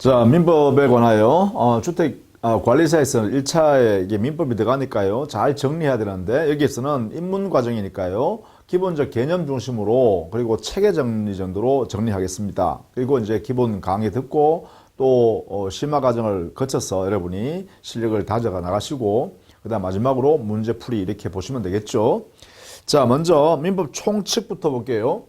자, 민법에 관하여 주택 관리사에서는 1차에 이게 민법이 들어가니까요. 잘 정리해야 되는데 여기에서는 입문 과정이니까요. 기본적 개념 중심으로 그리고 체계 정리 정도로 정리하겠습니다. 그리고 이제 기본 강의 듣고 또 심화 과정을 거쳐서 여러분이 실력을 다져가 나가시고 그다음 마지막으로 문제풀이 이렇게 보시면 되겠죠. 자, 먼저 민법 총칙부터 볼게요.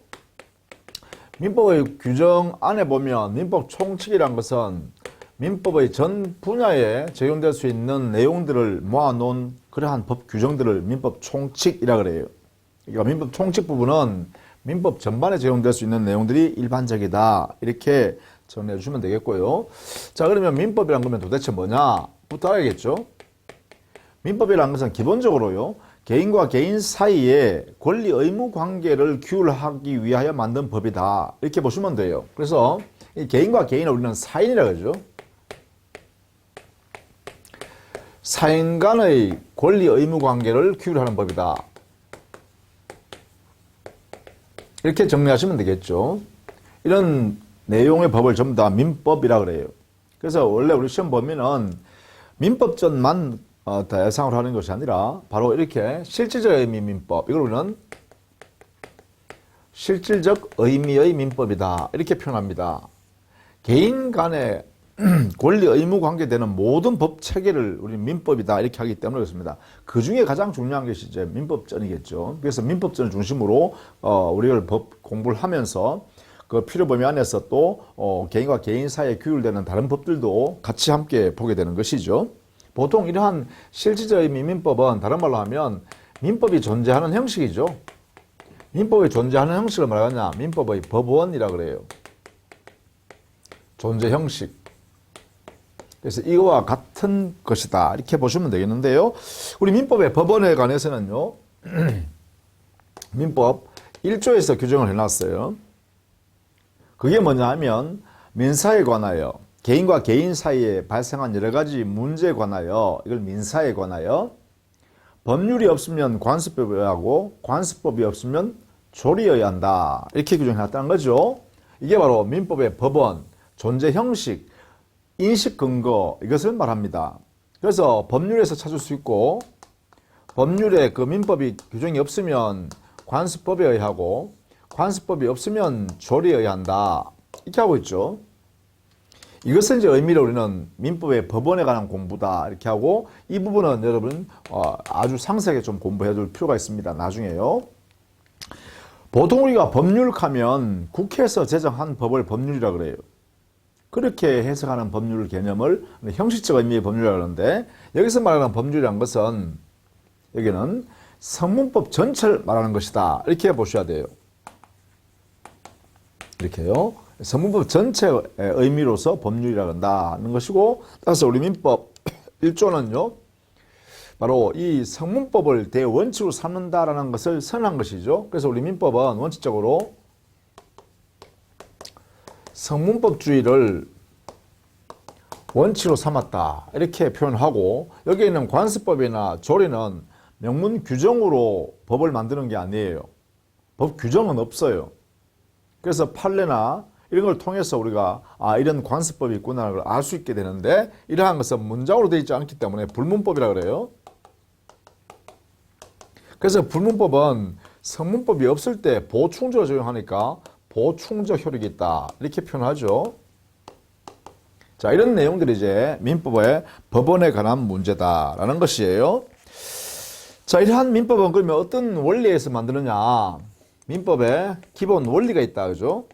민법의 규정 안에 보면 민법 총칙이란 것은 민법의 전 분야에 적용될 수 있는 내용들을 모아놓은 그러한 법 규정들을 민법 총칙이라 그래요. 그러니까 민법 총칙 부분은 민법 전반에 적용될 수 있는 내용들이 일반적이다. 이렇게 정리해 주시면 되겠고요. 자, 그러면 민법이란 거면 도대체 뭐냐부터 알아야겠죠. 민법이란 것은 기본적으로요. 개인과 개인 사이에 권리 의무 관계를 규율하기 위하여 만든 법이다. 이렇게 보시면 돼요. 그래서 이 개인과 개인을 우리는 사인이라고 하죠. 사인 간의 권리 의무 관계를 규율하는 법이다. 이렇게 정리하시면 되겠죠. 이런 내용의 법을 전부 다 민법이라고 그래요. 그래서 원래 우리 시험 보면은 민법전만 대상으로 하는 것이 아니라 바로 이렇게 실질적 의미 민법, 이걸 우리는 실질적 의미의 민법이다 이렇게 표현합니다. 개인 간의 권리 의무 관계되는 모든 법 체계를 우리 민법이다 이렇게 하기 때문에 그렇습니다. 그 중에 가장 중요한 것이 이제 민법전이겠죠. 그래서 민법전을 중심으로 우리가 법 공부를 하면서 그 필요 범위 안에서 또 개인과 개인 사이에 규율되는 다른 법들도 같이 함께 보게 되는 것이죠. 보통 이러한 실질적 의미 민법은 다른 말로 하면 민법이 존재하는 형식이죠. 민법이 존재하는 형식을 말하냐? 민법의 법원이라고 그래요. 존재 형식. 그래서 이거와 같은 것이다. 이렇게 보시면 되겠는데요. 우리 민법의 법원에 관해서는요. 민법 1조에서 규정을 해놨어요. 그게 뭐냐 하면 민사에 관하여 개인과 개인 사이에 발생한 여러 가지 문제에 관하여 이걸 민사에 관하여 법률이 없으면 관습법이 하고 관습법이 없으면 조리여야 한다. 이렇게 규정해놨다는 거죠. 이게 바로 민법의 법원, 존재 형식, 인식 근거 이것을 말합니다. 그래서 법률에서 찾을 수 있고 법률에 그 민법이 규정이 없으면 관습법에 의하고 관습법이 없으면 조리에 의한다. 이렇게 하고 있죠. 이것은 이제 의미를 우리는 민법의 법원에 관한 공부다 이렇게 하고 이 부분은 여러분 아주 상세하게 좀 공부해 둘 필요가 있습니다. 나중에요. 보통 우리가 법률하면 국회에서 제정한 법을 법률이라고 그래요. 그렇게 해석하는 법률 개념을 형식적 의미의 법률이라고 하는데 여기서 말하는 법률이라는 것은 여기는 성문법 전체를 말하는 것이다. 이렇게 보셔야 돼요. 이렇게요. 성문법 전체의 의미로서 법률이라고 한다는 것이고 따라서 우리 민법 1조는요. 바로 이 성문법을 대원칙으로 삼는다라는 것을 선언한 것이죠. 그래서 우리 민법은 원칙적으로 성문법주의를 원칙으로 삼았다 이렇게 표현하고 여기에 있는 관습법이나 조리는 명문 규정으로 법을 만드는 게 아니에요. 법 규정은 없어요. 그래서 판례나 이런 걸 통해서 우리가 이런 관습법이 있구나 를 알 수 있게 되는데 이러한 것은 문장으로 되어 있지 않기 때문에 불문법이라고 그래요. 그래서 불문법은 성문법이 없을 때 보충적으로 적용하니까 보충적 효력이 있다 이렇게 표현하죠. 자, 이런 내용들이 이제 민법의 법원에 관한 문제다라는 것이에요. 자, 이러한 민법은 그러면 어떤 원리에서 만드느냐? 민법에 기본 원리가 있다, 그죠?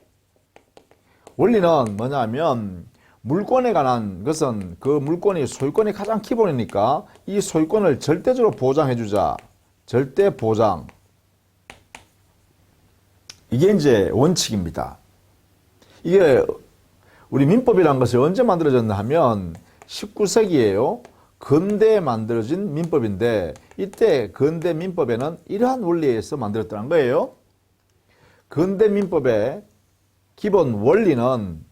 원리는 뭐냐면 물권에 관한 것은 그 물권이 소유권이 가장 기본이니까 이 소유권을 절대적으로 보장해주자. 절대 보장. 이게 이제 원칙입니다. 이게 우리 민법이라는 것이 언제 만들어졌나 하면 19세기에요. 근대에 만들어진 민법인데 이때 근대 민법에는 이러한 원리에서 만들었다는 거예요. 근대 민법의 기본 원리는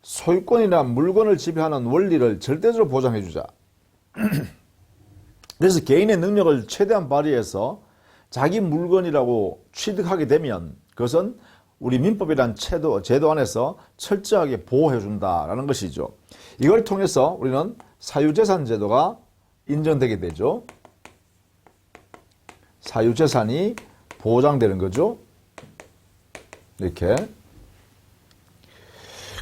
소유권이나 물건을 지배하는 원리를 절대적으로 보장해 주자. 그래서 개인의 능력을 최대한 발휘해서 자기 물건이라고 취득하게 되면 그것은 우리 민법이란 제도 안에서 철저하게 보호해준다라는 것이죠. 이걸 통해서 우리는 사유재산 제도가 인정되게 되죠. 사유재산이 보장되는 거죠. 이렇게.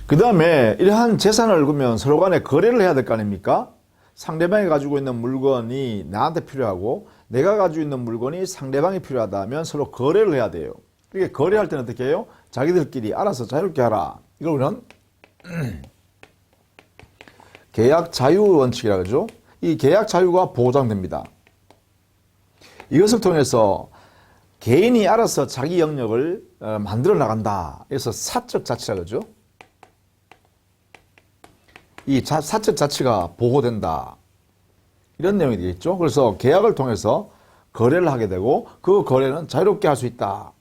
그 다음에 이러한 재산을 그러면 서로 간에 거래를 해야 될 거 아닙니까? 상대방이 가지고 있는 물건이 나한테 필요하고 내가 가지고 있는 물건이 상대방이 필요하다면 서로 거래를 해야 돼요. 이게 거래할 때는 어떻게 해요? 자기들끼리 알아서 자유롭게 하라. 이걸 우리는 계약 자유 원칙이라고 하죠. 이 계약 자유가 보장됩니다. 이것을 통해서 개인이 알아서 자기 영역을 만들어 나간다. 그래서 사적 자치라고 하죠. 이 사적 자치가 보호된다. 이런 내용이 되겠죠. 그래서 계약을 통해서 거래를 하게 되고 그 거래는 자유롭게 할 수 있다.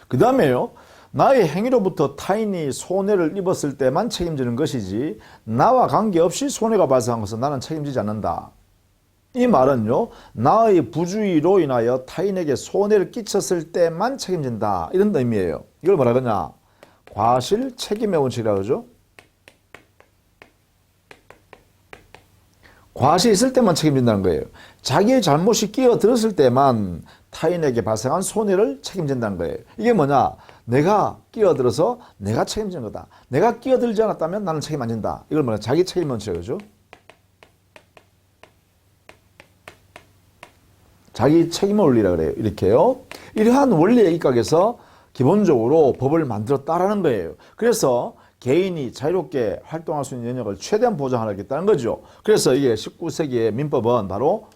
그 다음에요. 나의 행위로부터 타인이 손해를 입었을 때만 책임지는 것이지 나와 관계없이 손해가 발생한 것은 나는 책임지지 않는다. 이 말은요. 나의 부주의로 인하여 타인에게 손해를 끼쳤을 때만 책임진다. 이런 의미예요. 이걸 뭐라 그러냐. 과실 책임의 원칙이라고 그러죠. 과실이 있을 때만 책임진다는 거예요. 자기의 잘못이 끼어들었을 때만 타인에게 발생한 손해를 책임진다는 거예요. 이게 뭐냐? 내가 끼어들어서 내가 책임지는 거다. 내가 끼어들지 않았다면 나는 책임 안 진다. 이걸 뭐냐? 자기 책임 원칙이죠. 자기 책임 원리라 그래요. 이렇게요. 이러한 원리에 입각해서 기본적으로 법을 만들었다라는 거예요. 그래서 개인이 자유롭게 활동할 수 있는 영역을 최대한 보장하겠다는 거죠. 그래서 이게 19세기의 민법은 바로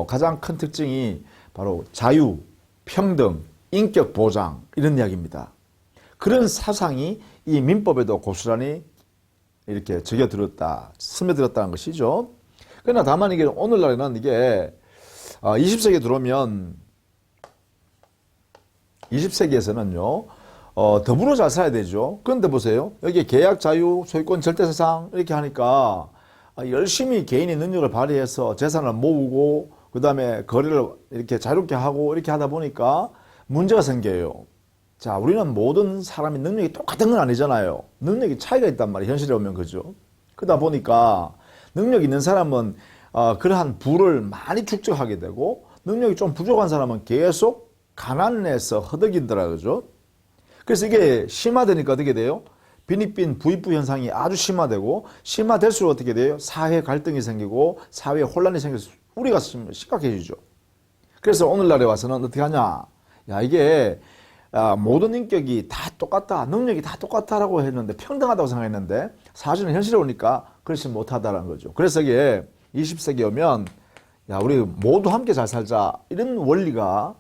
가장 큰 특징이 바로 자유, 평등, 인격 보장 이런 이야기입니다. 그런 사상이 이 민법에도 고스란히 이렇게 적여들었다, 스며들었다는 것이죠. 그러나 다만 이게 오늘날에는 이게 20세기에 들어오면 20세기에서는요. 더불어 잘 살아야 되죠. 그런데 보세요. 여기 계약 자유, 소유권 절대사상 이렇게 하니까 열심히 개인의 능력을 발휘해서 재산을 모으고 그 다음에 거래를 이렇게 자유롭게 하고 이렇게 하다 보니까 문제가 생겨요. 자, 우리는 모든 사람이 능력이 똑같은 건 아니잖아요. 능력이 차이가 있단 말이에요. 현실에 오면 그죠. 그러다 보니까 능력 있는 사람은 그러한 부를 많이 축적하게 되고 능력이 좀 부족한 사람은 계속 가난해서 허덕이더라 그죠. 그래서 이게 심화되니까 어떻게 돼요? 빈익빈 부익부 현상이 아주 심화되고 심화될수록 어떻게 돼요? 사회 갈등이 생기고 사회 혼란이 생겨서 우리가 심각해지죠. 그래서 오늘날에 와서는 어떻게 하냐? 야, 이게 모든 인격이 다 똑같다, 능력이 다 똑같다라고 했는데 평등하다고 생각했는데 사실은 현실에 오니까 그렇지 못하다라는 거죠. 그래서 이게 20세기 오면 야, 우리 모두 함께 잘 살자 이런 원리가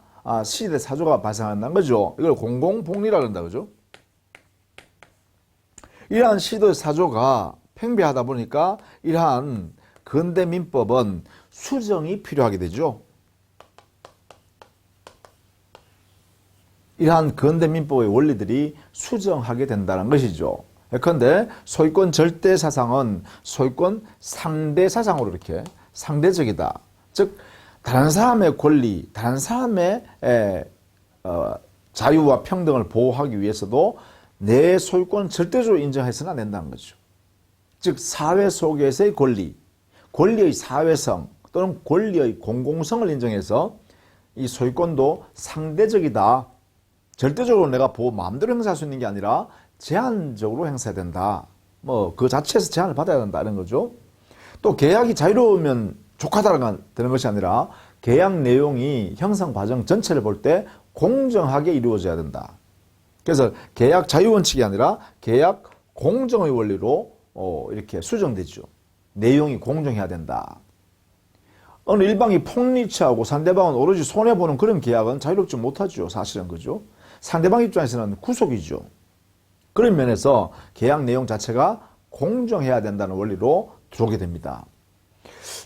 시대 사조가 발생한다는 거죠. 이걸 공공복리라고 한다 그죠? 이러한 시대 사조가 팽배하다 보니까 이러한 근대 민법은 수정이 필요하게 되죠. 이러한 근대 민법의 원리들이 수정하게 된다는 것이죠. 그런데 소유권 절대 사상은 소유권 상대 사상으로 이렇게 상대적이다. 즉 다른 사람의 권리, 다른 사람의 자유와 평등을 보호하기 위해서도 내 소유권을 절대적으로 인정해서는 안 된다는 거죠. 즉 사회 속에서의 권리, 권리의 사회성 또는 권리의 공공성을 인정해서 이 소유권도 상대적이다. 절대적으로 내가 마음대로 행사할 수 있는 게 아니라 제한적으로 행사해야 된다. 뭐 그 자체에서 제한을 받아야 된다 이런 거죠. 또 계약이 자유로우면 족하다가 되는 것이 아니라 계약 내용이 형성 과정 전체를 볼 때 공정하게 이루어져야 된다. 그래서 계약 자유 원칙이 아니라 계약 공정의 원리로 이렇게 수정되죠. 내용이 공정해야 된다. 어느 일방이 폭리취하고 상대방은 오로지 손해보는 그런 계약은 자유롭지 못하죠. 사실은 그죠. 상대방 입장에서는 구속이죠. 그런 면에서 계약 내용 자체가 공정해야 된다는 원리로 들어오게 됩니다.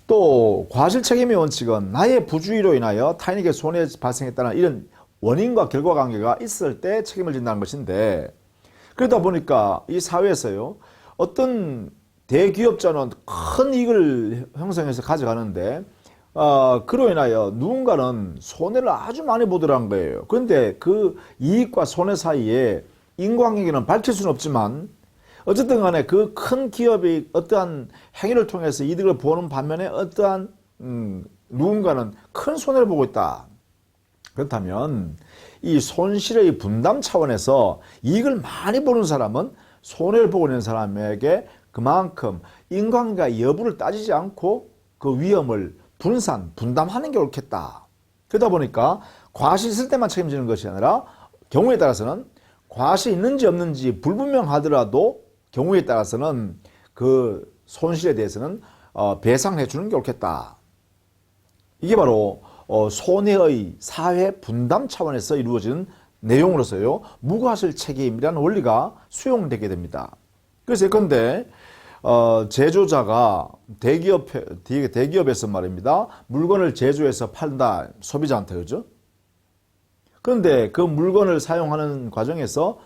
또 과실 책임의 원칙은 나의 부주의로 인하여 타인에게 손해 발생했다는 이런 원인과 결과 관계가 있을 때 책임을 진다는 것인데 그러다 보니까 이 사회에서요 어떤 대기업자는 큰 이익을 형성해서 가져가는데 그로 인하여 누군가는 손해를 아주 많이 보더라는 거예요. 그런데 그 이익과 손해 사이에 인과관계는 밝힐 수는 없지만 어쨌든 간에 그 큰 기업이 어떠한 행위를 통해서 이득을 보는 반면에 어떠한 누군가는 큰 손해를 보고 있다. 그렇다면 이 손실의 분담 차원에서 이익을 많이 보는 사람은 손해를 보고 있는 사람에게 그만큼 인과관계 여부를 따지지 않고 그 위험을 분담하는 게 옳겠다. 그러다 보니까 과실이 있을 때만 책임지는 것이 아니라 경우에 따라서는 과실이 있는지 없는지 불분명하더라도 경우에 따라서는 그 손실에 대해서는 배상해 주는 게 옳겠다. 이게 바로 손해의 사회 분담 차원에서 이루어지는 내용으로서요, 무과실 책임이라는 원리가 수용되게 됩니다. 그래서 예컨대 제조자가 대기업에서 말입니다, 물건을 제조해서 판다, 소비자한테. 그죠? 그런데 그 물건을 사용하는 과정에서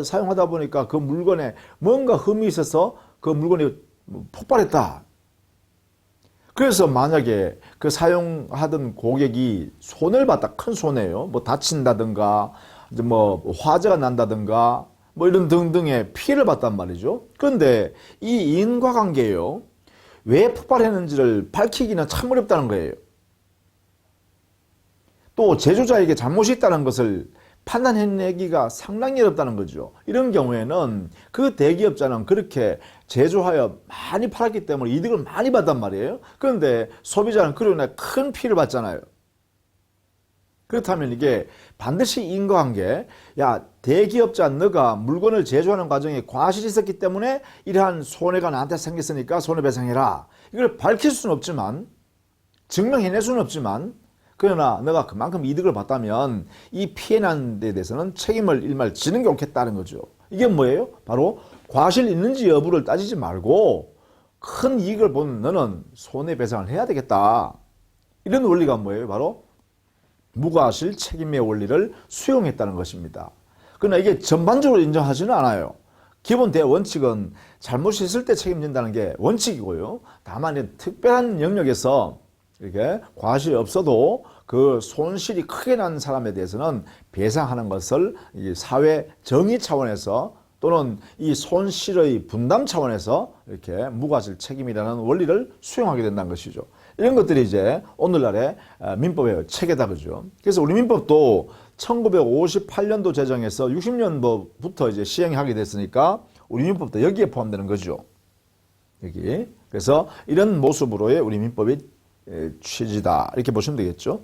사용하다 보니까 그 물건에 뭔가 흠이 있어서 그 물건이 폭발했다. 그래서 만약에 그 사용하던 고객이 손해를 봤다. 큰 손해요. 뭐 다친다든가, 뭐 화재가 난다든가, 뭐 이런 등등의 피해를 봤단 말이죠. 그런데 이 인과관계요, 왜 폭발했는지를 밝히기는 참 어렵다는 거예요. 또 제조자에게 잘못이 있다는 것을 판단해내기가 상당히 어렵다는 거죠. 이런 경우에는 그 대기업자는 그렇게 제조하여 많이 팔았기 때문에 이득을 많이 받단 말이에요. 그런데 소비자는 그로 인해 큰 피해를 받잖아요. 그렇다면 이게 반드시 인과관계, 야, 대기업자 너가 물건을 제조하는 과정에 과실이 있었기 때문에 이러한 손해가 나한테 생겼으니까 손해배상해라. 이걸 밝힐 수는 없지만, 증명해낼 수는 없지만, 그러나 너가 그만큼 이득을 봤다면 이 피해 난 데 대해서는 책임을 일말 지는 게 옳겠다는 거죠. 이게 뭐예요? 바로 과실 있는지 여부를 따지지 말고 큰 이익을 본 너는 손해배상을 해야 되겠다. 이런 원리가 뭐예요? 바로 무과실 책임의 원리를 수용했다는 것입니다. 그러나 이게 전반적으로 인정하지는 않아요. 기본 대원칙은 잘못이 있을 때 책임진다는 게 원칙이고요. 다만 특별한 영역에서 이렇게 과실이 없어도 그 손실이 크게 난 사람에 대해서는 배상하는 것을 사회 정의 차원에서 또는 이 손실의 분담 차원에서 이렇게 무과실 책임이라는 원리를 수용하게 된다는 것이죠. 이런 것들이 이제 오늘날의 민법의 체계다, 그죠? 그래서 우리 민법도 1958년도 제정해서 60년부터 이제 시행하게 됐으니까 우리 민법도 여기에 포함되는 거죠. 여기. 그래서 이런 모습으로의 우리 민법이 취지다, 이렇게 보시면 되겠죠.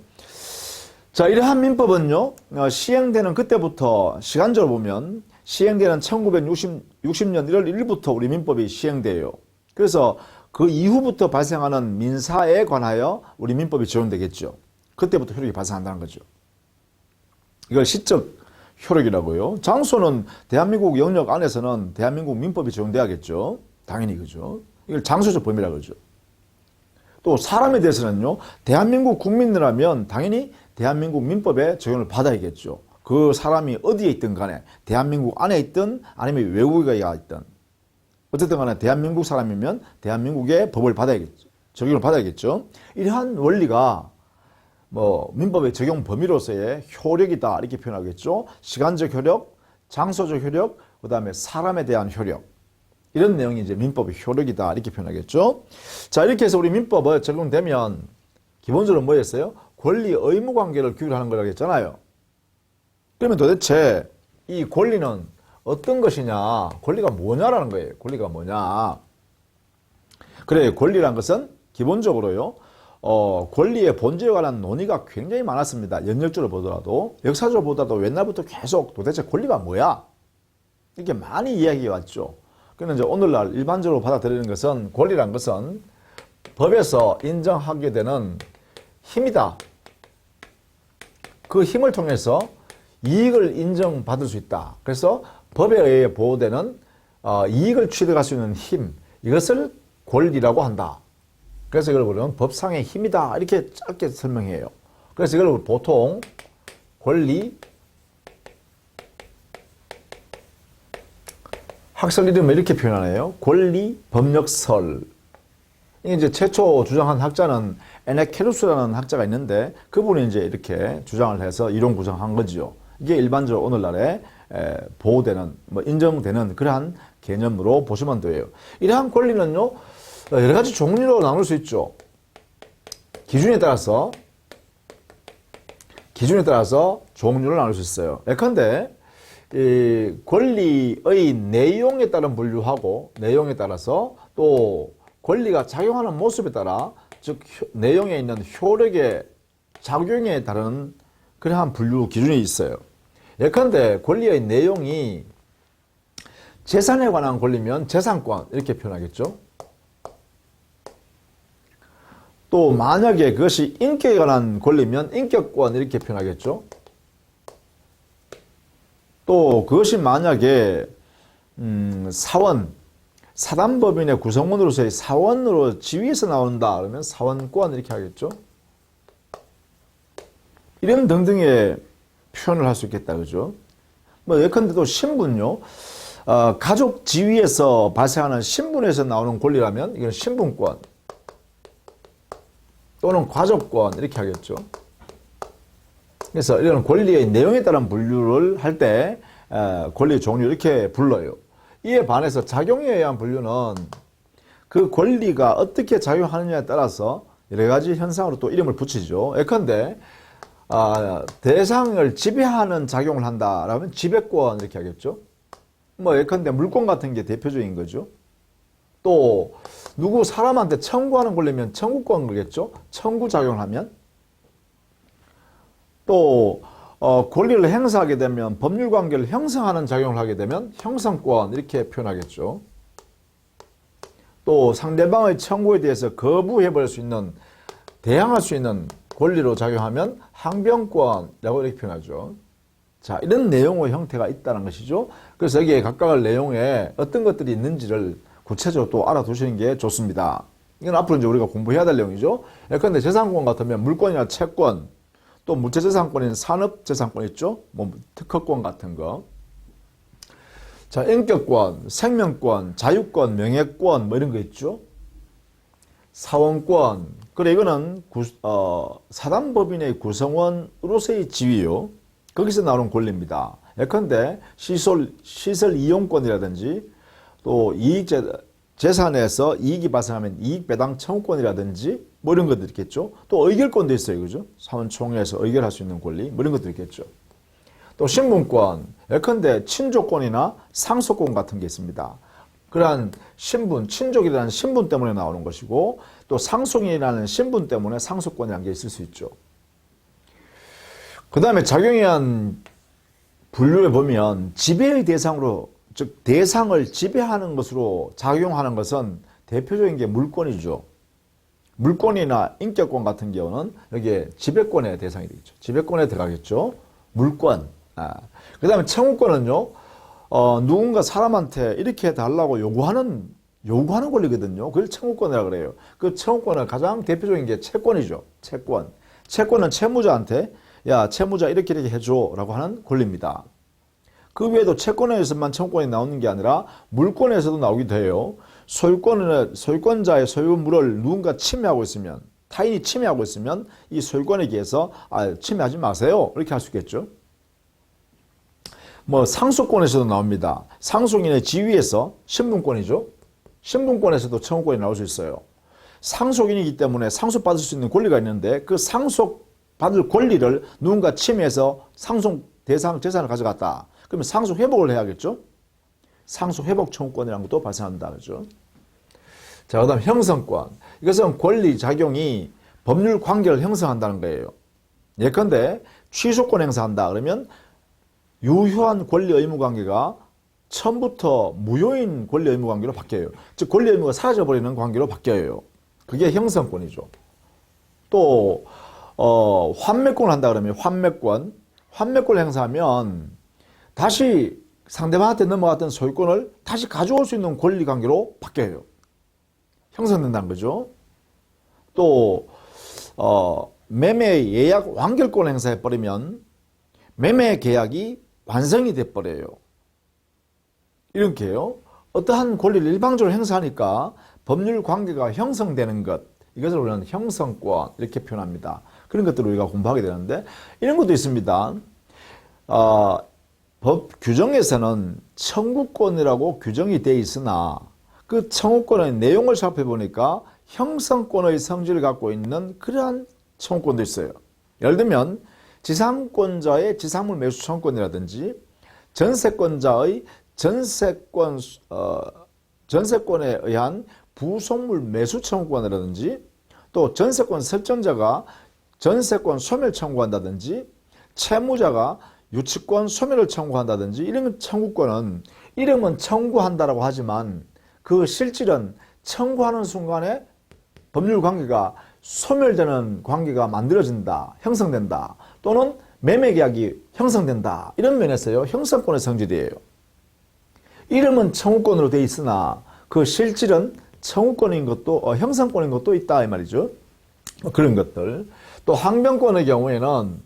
자, 이러한 민법은요, 시행되는 그때부터 시간적으로 보면 시행되는 1960년 1월 1일부터 우리 민법이 시행돼요. 그래서 그 이후부터 발생하는 민사에 관하여 우리 민법이 적용되겠죠. 그때부터 효력이 발생한다는 거죠. 이걸 시적 효력이라고요. 장소는 대한민국 영역 안에서는 대한민국 민법이 적용돼야겠죠. 당연히, 그죠. 이걸 장소적 범위라 그러죠. 또 사람에 대해서는요, 대한민국 국민이라면 당연히 대한민국 민법에 적용을 받아야겠죠. 그 사람이 어디에 있든 간에, 대한민국 안에 있든 아니면 외국에 있든, 어쨌든 간에 대한민국 사람이면 대한민국의 법을 받아야겠죠. 적용을 받아야겠죠. 이러한 원리가 뭐 민법의 적용 범위로서의 효력이다, 이렇게 표현하겠죠. 시간적 효력, 장소적 효력, 그 다음에 사람에 대한 효력. 이런 내용이 이제 민법의 효력이다, 이렇게 표현하겠죠. 자, 이렇게 해서 우리 민법을 적용되면 기본적으로 뭐였어요? 권리 의무 관계를 규율하는 거라고 했잖아요. 그러면 도대체 이 권리는 어떤 것이냐? 권리가 뭐냐라는 거예요. 권리가 뭐냐? 그래, 권리란 것은 기본적으로요, 권리의 본질에 관한 논의가 굉장히 많았습니다. 연역적으로 보더라도, 역사적으로 보더라도 옛날부터 계속 도대체 권리가 뭐야? 이렇게 많이 이야기해 왔죠. 그런데 이제 오늘날 일반적으로 받아들이는 것은, 권리란 것은 법에서 인정하게 되는 힘이다. 그 힘을 통해서 이익을 인정받을 수 있다. 그래서 법에 의해 보호되는 이익을 취득할 수 있는 힘, 이것을 권리라고 한다. 그래서 이걸 우리는 법상의 힘이다, 이렇게 짧게 설명해요. 그래서 이걸 보통 권리, 학설 이름을 이렇게 표현하네요. 권리 법력설. 이게 이제 최초 주장한 학자는 에네케루스라는 학자가 있는데 그분이 이제 이렇게 주장을 해서 이론 구성한 거지요. 이게 일반적으로 오늘날에 보호되는, 인정되는 그러한 개념으로 보시면 돼요. 이러한 권리는요, 여러 가지 종류로 나눌 수 있죠. 기준에 따라서 종류를 나눌 수 있어요. 예컨대 이 권리의 내용에 따른 분류하고 내용에 따라서 또 권리가 작용하는 모습에 따라, 즉 내용에 있는 효력의 작용에 따른 그러한 분류 기준이 있어요. 예컨대 권리의 내용이 재산에 관한 권리면 재산권 이렇게 표현하겠죠. 또 만약에 그것이 인격에 관한 권리면 인격권 이렇게 표현하겠죠. 또 그것이 만약에 사단법인의 구성원으로서의 사원으로 지위에서 나온다 그러면 사원권 이렇게 하겠죠. 이런 등등의 표현을 할 수 있겠다, 그죠? 예컨대 또 신분요. 가족 지위에서 발생하는 신분에서 나오는 권리라면 이건 신분권 또는 과족권 이렇게 하겠죠. 그래서 이런 권리의 내용에 따른 분류를 할 때 권리의 종류 이렇게 불러요. 이에 반해서 작용에 의한 분류는 그 권리가 어떻게 작용하느냐에 따라서 여러 가지 현상으로 또 이름을 붙이죠. 예컨대 대상을 지배하는 작용을 한다라면 지배권 이렇게 하겠죠. 예컨대 물권 같은 게 대표적인 거죠. 또 누구 사람한테 청구하는 권리면 청구권 그러겠죠. 청구 작용을 하면. 또 권리를 행사하게 되면 법률 관계를 형성하는 작용을 하게 되면 형성권 이렇게 표현하겠죠. 또 상대방의 청구에 대해서 거부해버릴 수 있는, 대항할 수 있는 권리로 작용하면 항변권이라고 이렇게 표현하죠. 자, 이런 내용의 형태가 있다는 것이죠. 그래서 여기에 각각 내용에 어떤 것들이 있는지를 구체적으로 또 알아두시는 게 좋습니다. 이건 앞으로 이제 우리가 공부해야 될 내용이죠. 예컨대 재산권 같으면 물권이나 채권, 또 물체재산권인 산업재산권 있죠. 특허권 같은 거. 자, 인격권, 생명권, 자유권, 명예권 이런 거 있죠. 사원권. 그래 이거는 사단법인의 구성원으로서의 지위요. 거기서 나오는 권리입니다. 예컨대 시설 이용권이라든지 또 재산에서 이익이 발생하면 이익 배당 청구권이라든지 이런 것도 있겠죠. 또 의결권도 있어요. 그죠? 사원총회에서 의결할 수 있는 권리 이런 것도 있겠죠. 또 신분권, 예컨대 친족권이나 상속권 같은 게 있습니다. 그러한 신분, 친족이라는 신분 때문에 나오는 것이고 또 상속인이라는 신분 때문에 상속권이라는 게 있을 수 있죠. 그 다음에 작용에 의한 분류를 보면 지배의 대상으로, 즉 대상을 지배하는 것으로 작용하는 것은 대표적인 게 물권이죠. 물권이나 인격권 같은 경우는 여기에 지배권의 대상이 되겠죠. 지배권에 들어가겠죠. 물권. 그 다음에 청구권은요. 누군가 사람한테 이렇게 해달라고 요구하는 권리거든요. 그걸 청구권이라고 그래요. 그 청구권은 가장 대표적인 게 채권이죠. 채권. 채권은 채무자한테 야, 채무자 이렇게 해줘 라고 하는 권리입니다. 그 외에도 채권에서만 청구권이 나오는 게 아니라 물권에서도 나오기도 해요. 소유권자의 소유물을 누군가 침해하고 있으면, 타인이 침해하고 있으면 이 소유권에 대해서 침해하지 마세요 이렇게 할 수 있겠죠. 상속권에서도 나옵니다. 상속인의 지위에서 신분권이죠. 신분권에서도 청구권이 나올 수 있어요. 상속인이기 때문에 상속받을 수 있는 권리가 있는데 그 상속받을 권리를 누군가 침해해서 상속 대상 재산을 가져갔다. 그러면 상속 회복을 해야겠죠. 상속 회복 청구권이라는 것도 발생한다. 그죠? 자, 그 다음 형성권. 이것은 권리 작용이 법률 관계를 형성한다는 거예요. 예컨대 취소권 행사한다. 그러면 유효한 권리 의무 관계가 처음부터 무효인 권리 의무 관계로 바뀌어요. 즉 권리 의무가 사라져버리는 관계로 바뀌어요. 그게 형성권이죠. 또 환매권을 한다 그러면 환매권을 행사하면 다시 상대방한테 넘어갔던 소유권을 다시 가져올 수 있는 권리 관계로 바뀌어요. 형성된다는 거죠. 또 매매 예약 완결권을 행사해버리면 매매 계약이 완성이 돼버려요. 이렇게요. 어떠한 권리를 일방적으로 행사하니까 법률 관계가 형성되는 것, 이것을 우리는 형성권 이렇게 표현합니다. 그런 것들을 우리가 공부하게 되는데 이런 것도 있습니다. 법 규정에서는 청구권이라고 규정이 되어 있으나 그 청구권의 내용을 살펴보니까 형성권의 성질을 갖고 있는 그러한 청구권도 있어요. 예를 들면 지상권자의 지상물 매수 청구권이라든지 전세권자의 전세권에 의한 부속물 매수 청구권이라든지 또 전세권 설정자가 전세권 소멸 청구한다든지 채무자가 유치권 소멸을 청구한다든지 이런 청구권은 이름은 청구한다라고 하지만 그 실질은 청구하는 순간에 법률 관계가 소멸되는 관계가 만들어진다, 형성된다 또는 매매계약이 형성된다 이런 면에서요 형성권의 성질이에요. 이름은 청구권으로 되어 있으나 그 실질은 청구권인 것도 형성권인 것도 있다 이 말이죠. 그런 것들. 또 항변권의 경우에는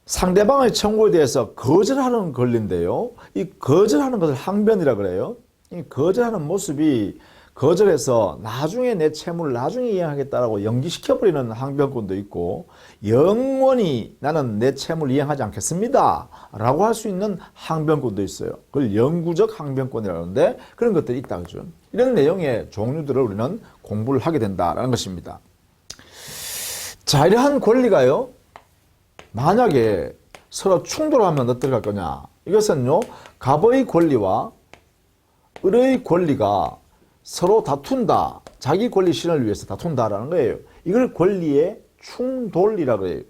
상대방의 청구에 대해서 거절하는 권리인데요. 이 거절하는 것을 항변이라 그래요. 이 거절하는 모습이 거절해서 나중에 내 채무를 나중에 이행하겠다라고 연기시켜버리는 항변권도 있고 영원히 나는 내 채무를 이행하지 않겠습니다 라고 할 수 있는 항변권도 있어요. 그걸 영구적 항변권이라고 하는데 그런 것들이 있다 그죠. 이런 내용의 종류들을 우리는 공부를 하게 된다라는 것입니다. 자, 이러한 권리가요 만약에 서로 충돌하면 어떻게 할 거냐. 이것은요 갑의 권리와 을의 권리가 서로 다툰다. 자기 권리 실현을 위해서 다툰다라는 거예요. 이걸 권리의 충돌이라고 해요.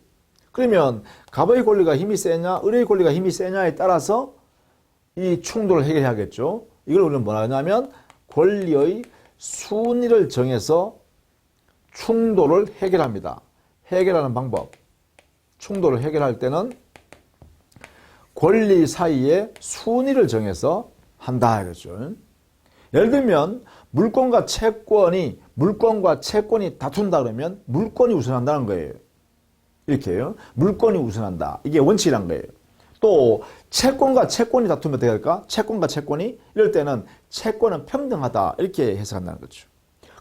그러면 갑의 권리가 힘이 세냐 을의 권리가 힘이 세냐에 따라서 이 충돌을 해결해야겠죠. 이걸 우리는 뭐라 하냐면 권리의 순위를 정해서 충돌을 해결합니다. 해결하는 방법. 충돌을 해결할 때는 권리 사이에 순위를 정해서 한다 이거죠. 예를 들면 물권과 채권이 다툰다 그러면 물권이 우선한다는 거예요. 이렇게요. 물권이 우선한다. 이게 원칙이란 거예요. 또 채권과 채권이 다투면 어떻게 할까? 채권과 채권이 이럴 때는 채권은 평등하다 이렇게 해석한다는 거죠.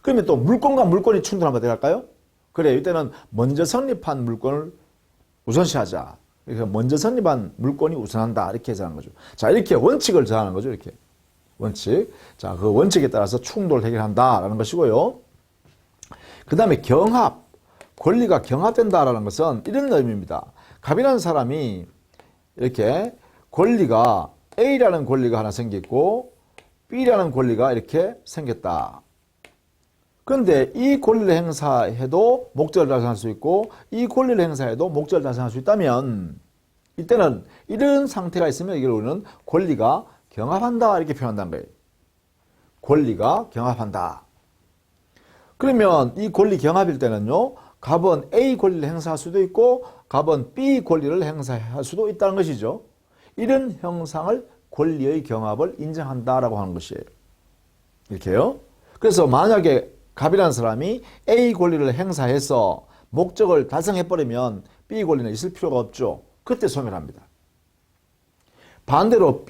그러면 또 물권과 물권이 충돌하면 어떻게 할까요? 그래 이때는 먼저 성립한 물권을 우선시하자. 그러니까 먼저 성립한 물권이 우선한다 이렇게 해석하는 거죠. 자 이렇게 원칙을 정하는 거죠. 이렇게 원칙. 자 그 원칙에 따라서 충돌을 해결한다라는 것이고요. 그 다음에 경합. 권리가 경합된다라는 것은 이런 의미입니다. 갑이라는 사람이 이렇게 권리가 A라는 권리가 하나 생겼고 B라는 권리가 이렇게 생겼다. 그런데 이 권리를 행사해도 목적을 달성할 수 있고 이 권리를 행사해도 목적을 달성할 수 있다면 이때는 이런 상태가 있으면 이걸 우리는 권리가 경합한다 이렇게 표현한다는 거예요. 권리가 경합한다. 그러면 이 권리 경합일 때는요. 갑은 A 권리를 행사할 수도 있고 갑은 B 권리를 행사할 수도 있다는 것이죠. 이런 형상을 권리의 경합을 인정한다라고 하는 것이에요. 이렇게요. 그래서 만약에 갑이라는 사람이 A 권리를 행사해서 목적을 달성해버리면 B 권리는 있을 필요가 없죠. 그때 소멸합니다. 반대로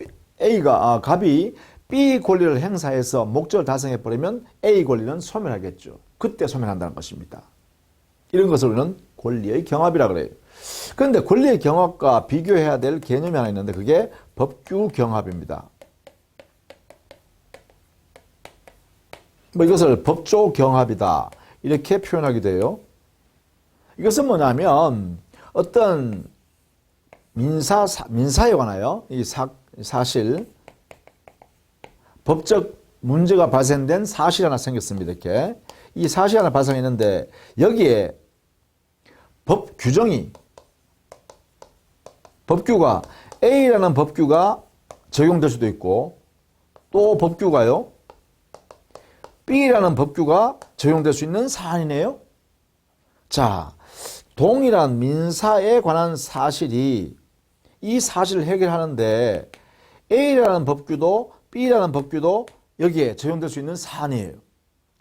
갑이 B 권리를 행사해서 목적을 달성해버리면 A 권리는 소멸하겠죠. 그때 소멸한다는 것입니다. 이런 것을 우리는 권리의 경합이라고 그래요. 그런데 권리의 경합과 비교해야 될 개념이 하나 있는데 그게 법규 경합입니다. 이것을 법조 경합이다 이렇게 표현하기도 해요. 이것은 뭐냐면 어떤 민사에 관하여 이 사실 법적 문제가 발생된 사실이 하나 생겼습니다. 이렇게 이 사실이 하나 발생했는데 여기에 법 규정이 법규가 A라는 법규가 적용될 수도 있고 또 법규가요 B라는 법규가 적용될 수 있는 사안이네요. 자, 동일한 민사에 관한 사실이 이 사실을 해결하는데 A라는 법규도 B라는 법규도 여기에 적용될 수 있는 사안이에요.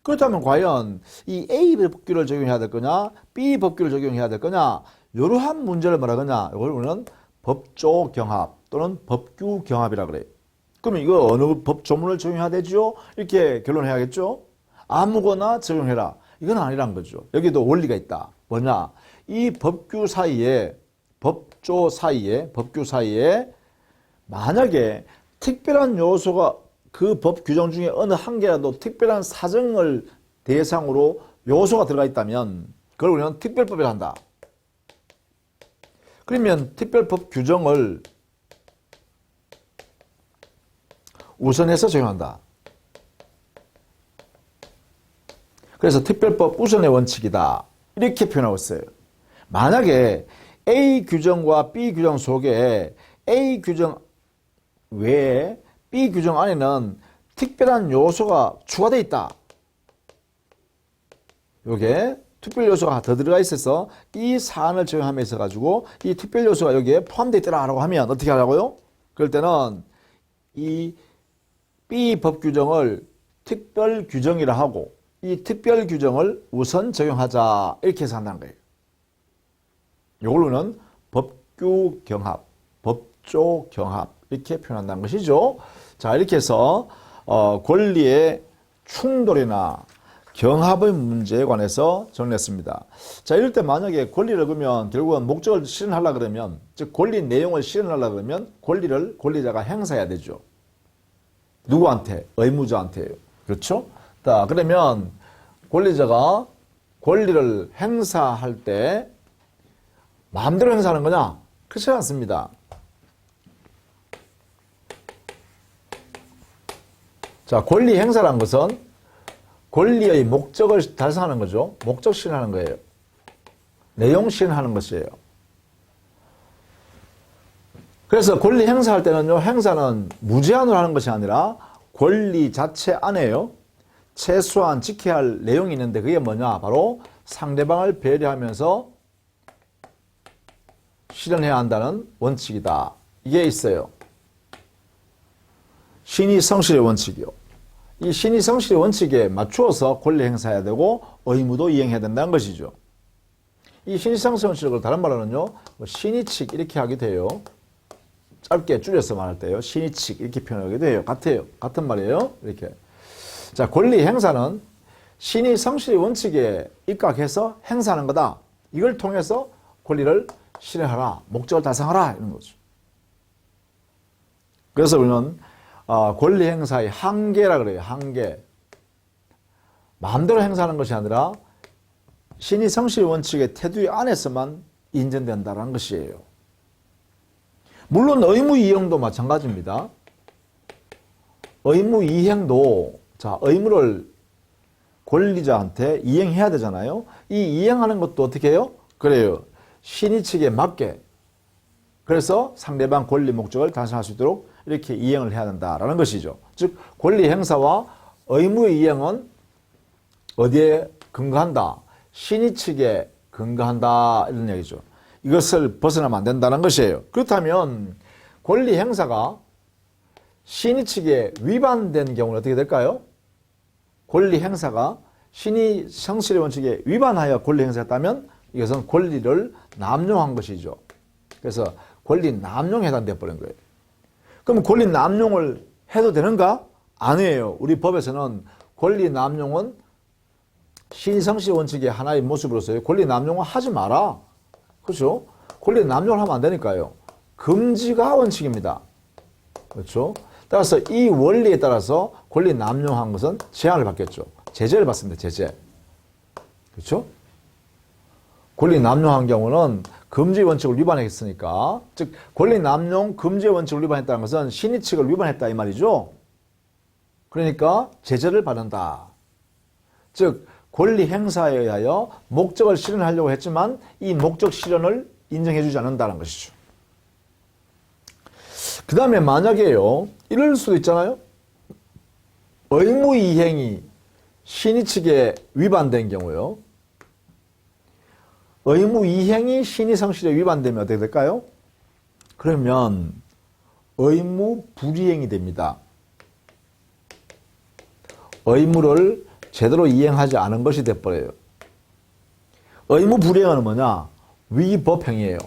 그렇다면 과연 이 A 법규를 적용해야 될 거냐 B 법규를 적용해야 될 거냐 이러한 문제를 뭐라 그러냐 이걸 우리는 법조 경합 또는 법규 경합이라고 그래요. 그러면 이거 어느 법 조문을 적용해야 되죠? 이렇게 결론해야겠죠? 아무거나 적용해라. 이건 아니란 거죠. 여기도 원리가 있다. 뭐냐? 이 법규 사이에, 법조 사이에, 법규 사이에 만약에 특별한 요소가 그 법 규정 중에 어느 한 개라도 특별한 사정을 대상으로 요소가 들어가 있다면 그걸 우리는 특별법이라 한다. 그러면 특별법 규정을 우선해서 적용한다. 그래서 특별법 우선의 원칙이다. 이렇게 표현하고 있어요. 만약에 A 규정과 B 규정 속에 A 규정 외에 B 규정 안에는 특별한 요소가 추가되어 있다. 요게 특별 요소가 더 들어가 있어서 이 사안을 적용함에 있어 가지고 이 특별 요소가 여기에 포함되어 있더라라고 하면 어떻게 하라고요? 그럴 때는 이 B 법 규정을 특별 규정이라 하고 이 특별 규정을 우선 적용하자 이렇게 해서 한다는 거예요. 이걸로는 법규 경합, 법조 경합 이렇게 표현한다는 것이죠. 자, 이렇게 해서 권리의 충돌이나 경합의 문제에 관해서 정리했습니다. 자, 이럴 때 만약에 권리를 그러면 결국은 목적을 실현하려고 그러면, 즉 권리 내용을 실현하려고 그러면 권리를 권리자가 행사해야 되죠. 누구한테? 의무자한테요. 그렇죠? 자, 그러면 권리자가 권리를 행사할 때 마음대로 행사하는 거냐? 그렇지 않습니다. 자, 권리 행사란 것은 권리의 목적을 달성하는 거죠. 목적 실현하는 거예요. 내용 실현하는 것이에요. 그래서 권리 행사할 때는요, 행사는 무제한으로 하는 것이 아니라 권리 자체 안에요. 최소한 지켜야 할 내용이 있는데 그게 뭐냐? 바로 상대방을 배려하면서 실현해야 한다는 원칙이다. 이게 있어요. 신의성실의 원칙이요. 이 신의성실의 원칙에 맞추어서 권리 행사해야 되고 의무도 이행해야 된다는 것이죠. 이 신의성실 원칙을 다른 말로는요, 신의칙 이렇게 하게 돼요. 짧게 줄여서 말할 때요. 신의칙 이렇게 표현하게 돼요. 같아요. 같은 말이에요. 이렇게. 자, 권리 행사는 신의성실의 원칙에 입각해서 행사하는 거다. 이걸 통해서 권리를 실현하라. 목적을 달성하라. 이런 거죠. 그래서 우리는 권리 행사의 한계라 그래요. 한계. 마음대로 행사하는 것이 아니라 신의성실 원칙의 테두리 안에서만 인정된다는 것이에요. 물론 의무 이행도 마찬가지입니다. 의무 이행도 자, 의무를 권리자한테 이행해야 되잖아요. 이 이행하는 것도 어떻게 해요? 그래요. 신의 측에 맞게. 그래서 상대방 권리 목적을 달성할 수 있도록 이렇게 이행을 해야 된다라는 것이죠. 즉 권리 행사와 의무의 이행은 어디에 근거한다? 신의 측에 근거한다 이런 얘기죠. 이것을 벗어나면 안 된다는 것이에요. 그렇다면 권리 행사가 신의 측에 위반된 경우는 어떻게 될까요? 권리 행사가 신의 성실의 원칙에 위반하여 권리 행사했다면 이것은 권리를 남용한 것이죠. 그래서 권리 남용에 해당되어 버린 거예요. 그럼 권리 남용을 해도 되는가? 아니에요. 우리 법에서는 권리 남용은 신성실 원칙의 하나의 모습으로서요. 권리 남용을 하지 마라. 그렇죠? 권리 남용을 하면 안 되니까요. 금지가 원칙입니다. 그렇죠? 따라서 이 원리에 따라서 권리 남용한 것은 제한을 받겠죠. 제재를 받습니다. 제재. 그렇죠? 권리 남용한 경우는 금지 원칙을 위반했으니까, 즉 권리 남용 금지 원칙을 위반했다는 것은 신의 측을 위반했다 이 말이죠. 그러니까 제재를 받는다. 즉 권리 행사에 의하여 목적을 실현하려고 했지만 이 목적 실현을 인정해주지 않는다는 것이죠. 그 다음에 만약에요, 이럴 수도 있잖아요. 의무 이행이 신의 측에 위반된 경우요. 의무 이행이 신의 성실에 위반되면 어떻게 될까요? 그러면 의무 불이행이 됩니다. 의무를 제대로 이행하지 않은 것이 돼버려요. 의무 불이행은 뭐냐? 위법행위예요.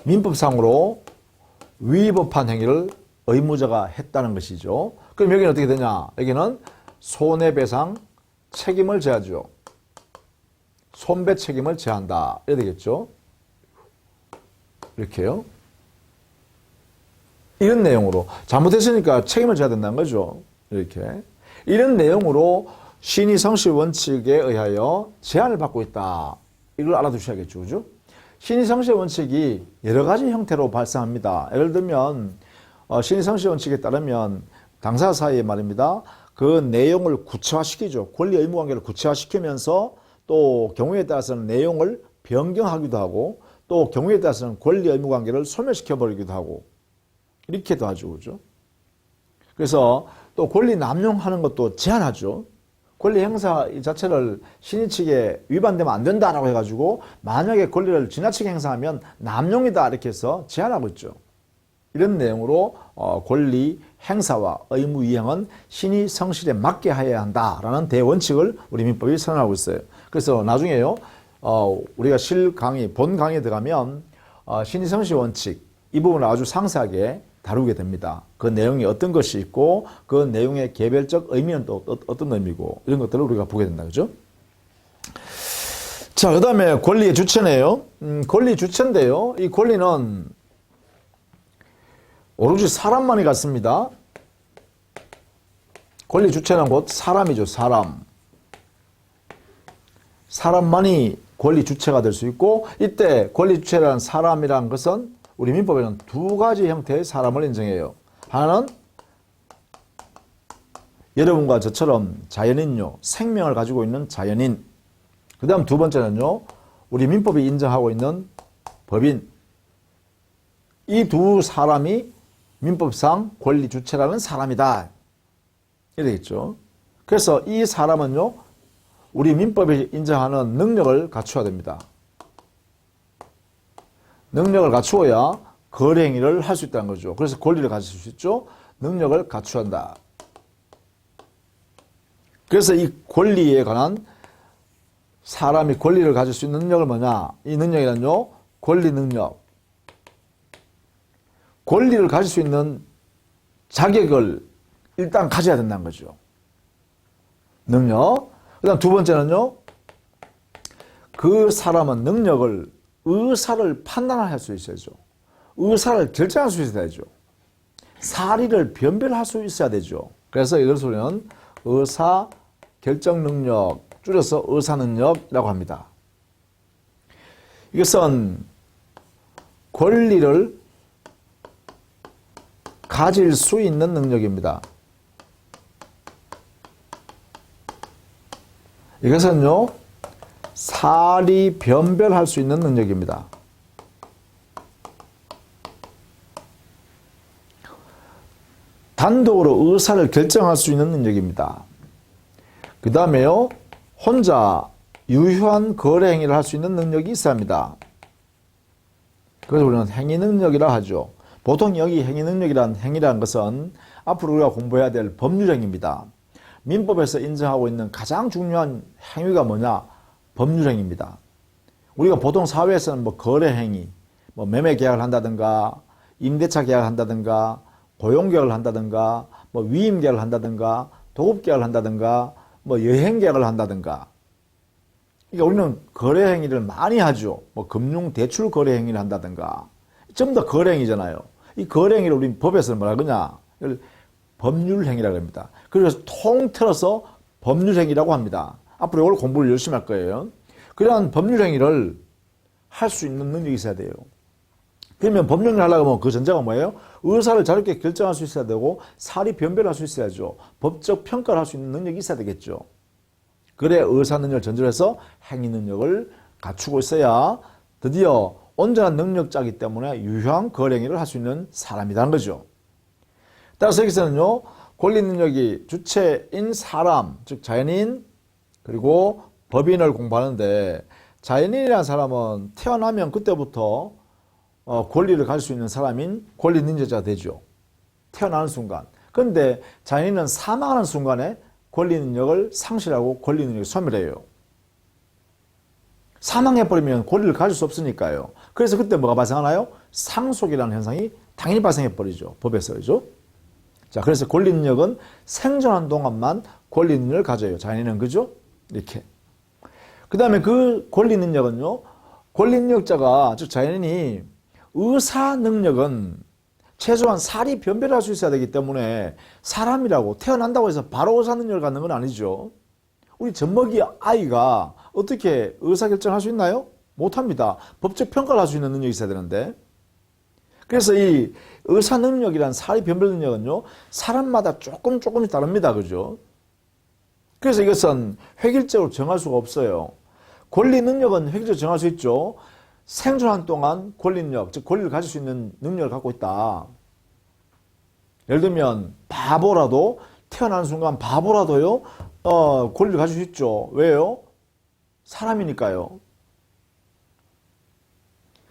민법상으로 위법한 행위를 의무자가 했다는 것이죠. 그럼 여기는 어떻게 되냐? 여기는 손해배상 책임을 져야죠. 손배 책임을 져한다. 이래 되겠죠. 이렇게요. 이런 내용으로 잘못했으니까 책임을 져야 된다는 거죠. 이렇게. 이런 내용으로 신의 성실 원칙에 의하여 제한을 받고 있다. 이걸 알아두셔야겠죠. 그죠? 신의 성실 원칙이 여러 가지 형태로 발생합니다. 예를 들면 신의 성실 원칙에 따르면 당사자 사이에 말입니다. 그 내용을 구체화시키죠. 권리 의무 관계를 구체화시키면서 또 경우에 따라서는 내용을 변경하기도 하고 또 경우에 따라서는 권리 의무 관계를 소멸시켜 버리기도 하고 이렇게도 하죠. 그죠? 그래서 또 권리 남용하는 것도 제한하죠. 권리 행사 자체를 신의 측에 위반되면 안 된다라고 해가지고 만약에 권리를 지나치게 행사하면 남용이다 이렇게 해서 제한하고 있죠. 이런 내용으로 권리 행사와 의무 이행은 신의 성실에 맞게 해야 한다라는 대원칙을 우리 민법이 선언하고 있어요. 그래서 나중에요 우리가 실 강의 본 강의에 들어가면 신의 성실 원칙 이 부분을 아주 상세하게 다루게 됩니다. 그 내용이 어떤 것이 있고 그 내용의 개별적 의미는 또 어떤 의미고 이런 것들을 우리가 보게 된다. 그죠? 자, 그 다음에 권리의 주체네요. 권리 주체인데요. 이 권리는 오로지 사람만이 갖습니다. 권리 주체는 곧 사람이죠. 사람만이 권리 주체가 될 수 있고 이때 권리 주체라는 사람이라는 것은 우리 민법에는 두 가지 형태의 사람을 인정해요. 하나는 여러분과 저처럼 자연인요. 생명을 가지고 있는 자연인. 그 다음 두 번째는요. 우리 민법이 인정하고 있는 법인. 이 두 사람이 민법상 권리 주체라는 사람이다. 이러겠죠. 그래서 이 사람은요. 우리 민법이 인정하는 능력을 갖춰야 됩니다. 능력을 갖추어야 거래 행위를 할 수 있다는 거죠. 그래서 권리를 가질 수 있죠. 능력을 갖춰야 한다. 그래서 이 권리에 관한 사람이 권리를 가질 수 있는 능력을 뭐냐? 이 능력이란요. 권리 능력. 권리를 가질 수 있는 자격을 일단 가져야 된다는 거죠. 능력. 그 다음 두 번째는요. 그 사람은 능력을 의사를 판단할 수 있어야죠. 의사를 결정할 수 있어야 되죠. 사리를 변별할 수 있어야 되죠. 그래서 이것을 우리는 의사 결정 능력, 줄여서 의사 능력이라고 합니다. 이것은 권리를 가질 수 있는 능력입니다. 이것은요, 사리 변별할 수 있는 능력입니다. 단독으로 의사를 결정할 수 있는 능력입니다. 그 다음에요, 혼자 유효한 거래 행위를 할 수 있는 능력이 있어야 합니다. 그래서 우리는 행위 능력이라 하죠. 보통 여기 행위 능력이란 행위라는 것은 앞으로 우리가 공부해야 될 법률행위입니다. 민법에서 인정하고 있는 가장 중요한 행위가 뭐냐? 법률행위입니다. 우리가 보통 사회에서는 뭐 거래행위, 뭐 매매계약을 한다든가, 임대차 계약을 한다든가, 고용계약을 한다든가, 뭐 위임계약을 한다든가, 도급계약을 한다든가, 뭐 여행계약을 한다든가. 그러니까 우리는 거래행위를 많이 하죠. 뭐 금융대출 거래행위를 한다든가. 전부 다 거래행위잖아요. 이 거래행위를 우리 법에서는 뭐라 그러냐? 이걸 법률행위라고 합니다. 그래서 통틀어서 법률행위라고 합니다. 앞으로 이걸 공부를 열심히 할 거예요. 그러한 법률행위를 할 수 있는 능력이 있어야 돼요. 그러면 법률행위를 하려고 하면 그 전제가 뭐예요? 의사를 자유롭게 결정할 수 있어야 되고 사리 변별할 수 있어야죠. 법적 평가를 할 수 있는 능력이 있어야 되겠죠. 그래 의사 능력을 전제로 해서 행위 능력을 갖추고 있어야 드디어 온전한 능력자이기 때문에 유효한 거래행위를 할 수 있는 사람이라는 거죠. 따라서 여기서는요. 권리 능력이 주체인 사람, 즉 자연인 그리고 법인을 공부하는데 자연인이라는 사람은 태어나면 그때부터 권리를 가질 수 있는 사람인 권리 능력자가 되죠. 태어나는 순간. 그런데 자연인은 사망하는 순간에 권리 능력을 상실하고 권리 능력을 소멸해요. 사망해버리면 권리를 가질 수 없으니까요. 그래서 그때 뭐가 발생하나요? 상속이라는 현상이 당연히 발생해버리죠. 법에서. 그죠? 자, 그래서 권리 능력은 생존한 동안만 권리 능력을 가져요. 자연인은. 그죠? 이렇게. 그 다음에 그 권리 능력은요, 권리 능력자가, 즉 자연인이 의사 능력은 최소한 살이 변별할 수 있어야 되기 때문에 사람이라고 태어난다고 해서 바로 의사 능력을 갖는 건 아니죠. 우리 젖먹이 아이가 어떻게 의사결정할 수 있나요? 못합니다. 법적 평가를 할 수 있는 능력이 있어야 되는데. 그래서 이 의사 능력이란 사리 변별 능력은요, 사람마다 조금씩 다릅니다. 그죠? 그래서 이것은 획일적으로 정할 수가 없어요. 권리 능력은 획일적으로 정할 수 있죠. 생존한 동안 권리 능력, 즉 권리를 가질 수 있는 능력을 갖고 있다. 예를 들면 바보라도 태어나는 순간 바보라도요, 권리를 가질 수 있죠. 왜요? 사람이니까요.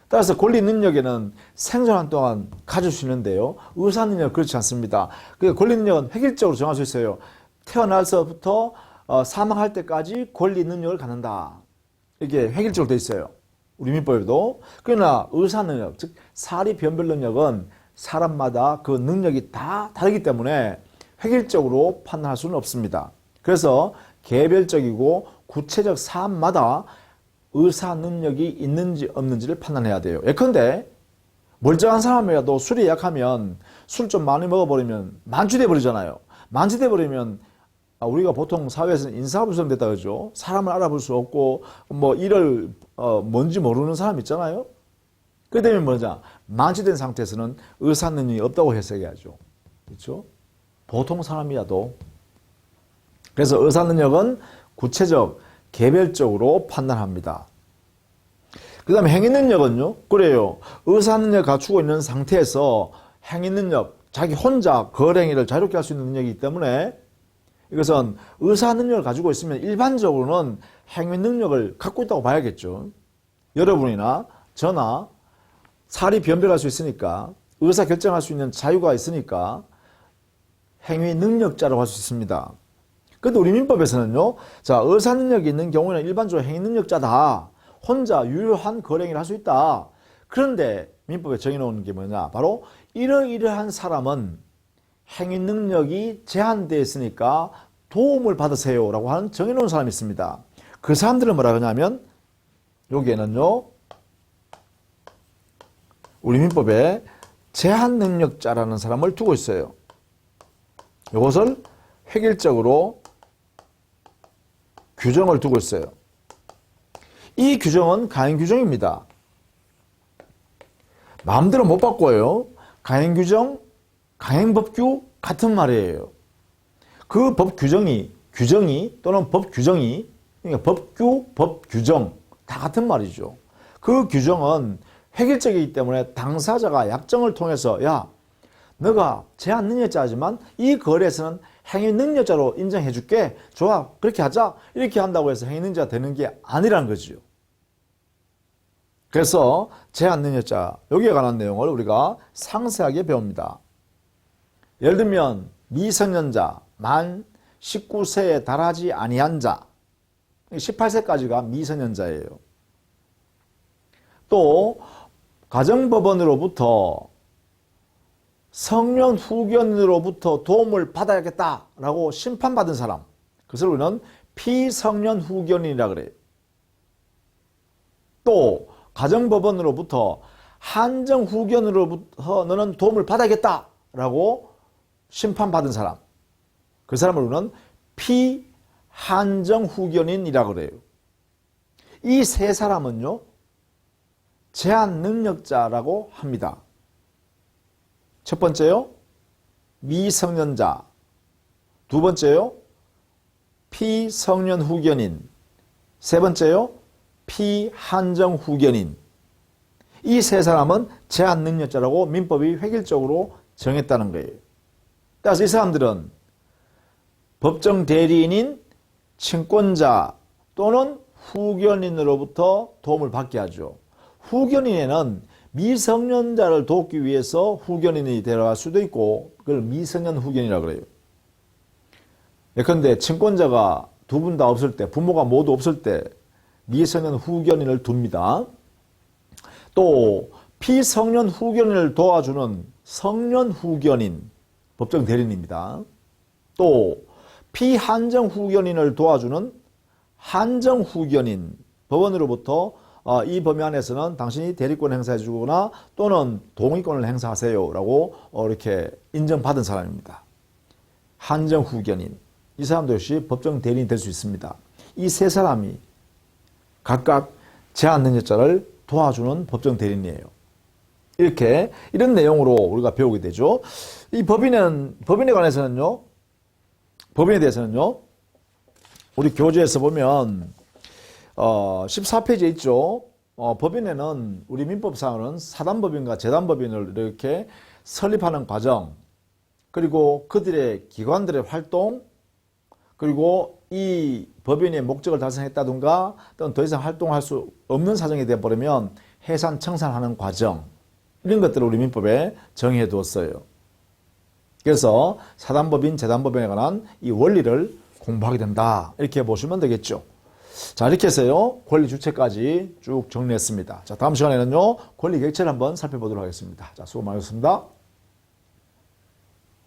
따라서 권리 능력에는 생존한 동안 가질 수 있는데요. 의사 능력은 그렇지 않습니다. 그러니까 권리 능력은 획일적으로 정할 수 있어요. 태어나서부터 사망할 때까지 권리 능력을 갖는다. 이게 획일적으로 돼 있어요. 우리 민법에도. 그러나 의사 능력, 즉 사리 변별 능력은 사람마다 그 능력이 다 다르기 때문에 획일적으로 판단할 수는 없습니다. 그래서 개별적이고 구체적 사안마다 의사 능력이 있는지 없는지를 판단해야 돼요. 예컨대 멀쩡한 사람이라도 술이 약하면 술 좀 많이 먹어버리면 만취돼 버리잖아요. 만취돼 버리면 우리가 보통 사회에서는 인사불성 됐다 그러죠. 사람을 알아볼 수 없고 뭐 일을 뭔지 모르는 사람 있잖아요. 그 때문에 뭐냐, 만취된 상태에서는 의사 능력이 없다고 해석해야죠. 그렇죠? 보통 사람이라도. 그래서 의사 능력은 구체적, 개별적으로 판단합니다. 그 다음에 행위 능력은요, 그래요. 의사 능력 갖추고 있는 상태에서 행위 능력, 자기 혼자 거행위를 자유롭게 할 수 있는 능력이기 때문에 이것은 의사 능력을 가지고 있으면 일반적으로는 행위 능력을 갖고 있다고 봐야겠죠. 여러분이나 저나 사리 변별할 수 있으니까, 의사 결정할 수 있는 자유가 있으니까 행위 능력자라고 할 수 있습니다. 그런데 우리 민법에서는요, 자, 의사 능력이 있는 경우에는 일반적으로 행위 능력자다. 혼자 유효한 거행위를 할 수 있다. 그런데 민법에 정해놓은 게 뭐냐, 바로 이러이러한 사람은 행위 능력이 제한되어 있으니까 도움을 받으세요 라고 하는 정해놓은 사람이 있습니다. 그 사람들은 뭐라 그러냐면, 여기에는요, 우리 민법에 제한 능력자라는 사람을 두고 있어요. 이것을 획일적으로 규정을 두고 있어요. 이 규정은 가행 규정입니다. 마음대로 못 바꿔요. 가행 규정, 강행법규 같은 말이에요. 그 법 규정이 또는 법 규정이, 그러니까 법규, 법 규정 다 같은 말이죠. 그 규정은 획일적이기 때문에 당사자가 약정을 통해서, 야, 너가 제한 능력자지만 이 거래에서는 행위 능력자로 인정해 줄게. 좋아, 그렇게 하자. 이렇게 한다고 해서 행위 능력자가 되는 게 아니라는 거지요. 그래서 제한 능력자, 여기에 관한 내용을 우리가 상세하게 배웁니다. 예를 들면 미성년자, 만 19세에 달하지 아니한 자, 18세까지가 미성년자예요. 또 가정법원으로부터 성년 후견인으로부터 도움을 받아야겠다라고 심판받은 사람, 그것을 우리는 피성년 후견인이라 그래요. 또 가정법원으로부터 한정 후견으로부터 너는 도움을 받아야겠다라고 심판받은 사람, 그 사람을 우리는 피한정 후견인이라 그래요. 이 세 사람은요, 제한 능력자라고 합니다. 첫 번째요, 미성년자. 두 번째요, 피성년 후견인. 세 번째요, 피한정 후견인. 이 세 사람은 제한 능력자라고 민법이 획일적으로 정했다는 거예요. 따라서 이 사람들은 법정 대리인인 친권자 또는 후견인으로부터 도움을 받게 하죠. 후견인에는 미성년자를 돕기 위해서 후견인이 데려갈 수도 있고, 그걸 미성년 후견이라고 그래요. 예컨대 친권자가 두 분 다 없을 때, 부모가 모두 없을 때 미성년 후견인을 둡니다. 또 피성년 후견인을 도와주는 성년 후견인, 법정 대리인입니다. 또 피한정 후견인을 도와주는 한정 후견인, 법원으로부터 이 범위 안에서는 당신이 대리권을 행사해 주거나 또는 동의권을 행사하세요 라고 이렇게 인정받은 사람입니다. 한정 후견인, 이 사람도 역시 법정 대리인이 될 수 있습니다. 이 세 사람이 각각 제한 능력자를 도와주는 법정 대리인이에요. 이렇게 이런 내용으로 우리가 배우게 되죠. 이 법인에 관해서는요, 법인에 대해서는요, 우리 교재에서 보면 14페이지에 있죠. 법인에는 우리 민법상으로는 사단법인과 재단법인을 이렇게 설립하는 과정, 그리고 그들의 기관들의 활동, 그리고 이 법인의 목적을 달성했다든가 또는 더 이상 활동할 수 없는 사정이 되어버리면 해산, 청산하는 과정, 이런 것들을 우리 민법에 정의해 두었어요. 그래서 사단법인, 재단법인에 관한 이 원리를 공부하게 된다, 이렇게 보시면 되겠죠. 자, 이렇게 해서요, 권리 주체까지 쭉 정리했습니다. 자, 다음 시간에는요, 권리 객체를 한번 살펴보도록 하겠습니다. 자, 수고 많으셨습니다.